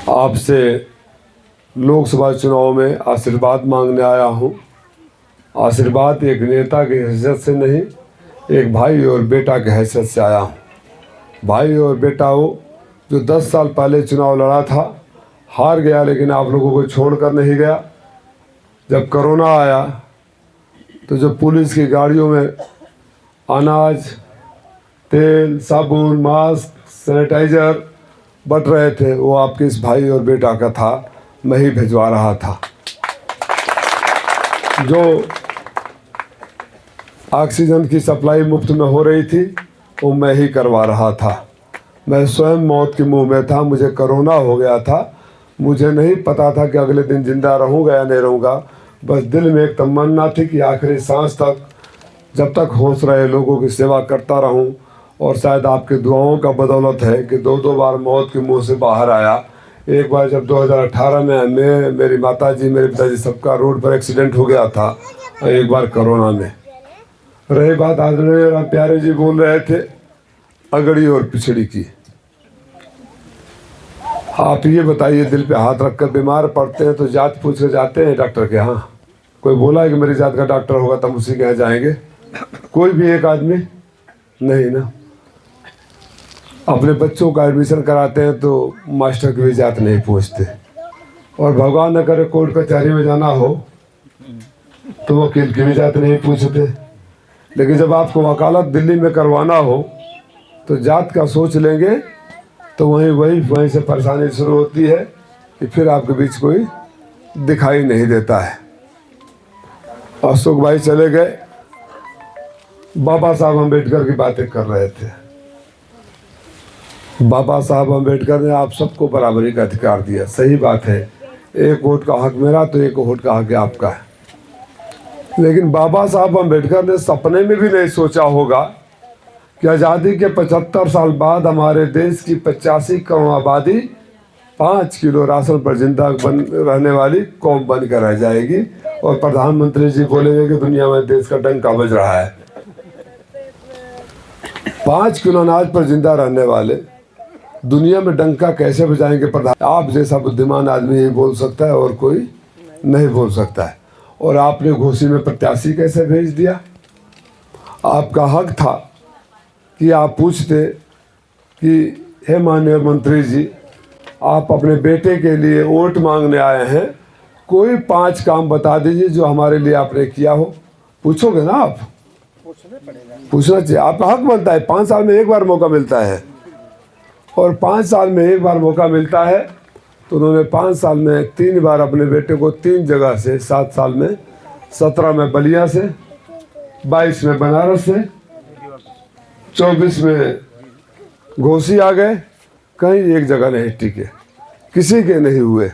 आपसे लोकसभा चुनाव में आशीर्वाद मांगने आया हूँ। आशीर्वाद एक नेता की हैसियत से नहीं, एक भाई और बेटा की हैसियत से आया हूँ। भाई और बेटा वो जो 10 साल पहले चुनाव लड़ा था, हार गया, लेकिन आप लोगों को छोड़कर नहीं गया। जब कोरोना आया तो जो पुलिस की गाड़ियों में अनाज, तेल, साबुन, मास्क, सैनिटाइज़र बट रहे थे, वो आपके इस भाई और बेटा का था। मैं ही भिजवा रहा था। जो ऑक्सीजन की सप्लाई मुफ्त में हो रही थी, वो मैं ही करवा रहा था। मैं स्वयं मौत के मुंह में था। मुझे कोरोना हो गया था। मुझे नहीं पता था कि अगले दिन जिंदा रहूँगा या नहीं रहूँगा। बस दिल में एक तमन्ना थी कि आखिरी सांस तक, जब तक होश रहे, लोगों की सेवा करता रहूं। और शायद आपके दुआओं का बदौलत है कि दो बार मौत के मुंह से बाहर आया। एक बार जब 2018 में मेरी माताजी, मेरे पिताजी सबका रोड पर एक्सीडेंट हो गया था, और एक बार कोरोना में। रही बात आदरणीय प्यारे जी बोल रहे थे अगड़ी और पिछड़ी की। आप ये बताइए, दिल पे हाथ रखकर बीमार पड़ते हैं तो जात पूछ कर जाते हैं डॉक्टर के यहाँ? कोई बोला है कि मेरी जात का डॉक्टर होगा तब उसी के यहाँ जाएंगे? कोई भी एक आदमी नहीं ना। अपने बच्चों का एडमिशन कराते हैं तो मास्टर की भी जात नहीं पूछते। और भगवान न करे कोर्ट कचहरी में जाना हो तो वकील की भी जात नहीं पूछते। लेकिन जब आपको वकालत दिल्ली में करवाना हो तो जात का सोच लेंगे, तो वहीं से परेशानी शुरू होती है कि फिर आपके बीच कोई दिखाई नहीं देता है। अशोक भाई चले गए, बाबा साहब अम्बेडकर की बातें कर रहे थे। बाबा साहब अम्बेडकर ने आप सबको बराबरी का अधिकार दिया, सही बात है। एक वोट का हक मेरा तो एक वोट का हक आपका है। लेकिन बाबा साहब अम्बेडकर ने सपने में भी नहीं सोचा होगा कि आज़ादी के 75 साल बाद हमारे देश की 85 करोड़ आबादी 5 किलो राशन पर जिंदा रहने वाली कौम बनकर रह जाएगी। और प्रधानमंत्री जी बोलेंगे कि दुनिया में देश का डंका बज रहा है। 5 किलो अनाज पर जिंदा रहने वाले दुनिया में डंका कैसे बजाएंगे प्रधान? आप जैसा बुद्धिमान आदमी यही बोल सकता है और कोई नहीं बोल सकता है। और आपने घोषी में प्रत्याशी कैसे भेज दिया? आपका हक था कि आप पूछते कि हे माननीय मंत्री जी, आप अपने बेटे के लिए वोट मांगने आए हैं, कोई 5 काम बता दीजिए जो हमारे लिए आपने किया हो। पूछोगे ना आप? पूछना चाहिए, आपका हक बनता है। 5 साल में एक बार मौका मिलता है, और 5 साल में एक बार मौका मिलता है तो उन्होंने 5 साल में 3 बार अपने बेटे को 3 जगह से, 7 साल में 17 में बलिया से, 22 में बनारस से, 24 में घोसी आ गए। कहीं एक जगह नहीं टिके, किसी के नहीं हुए।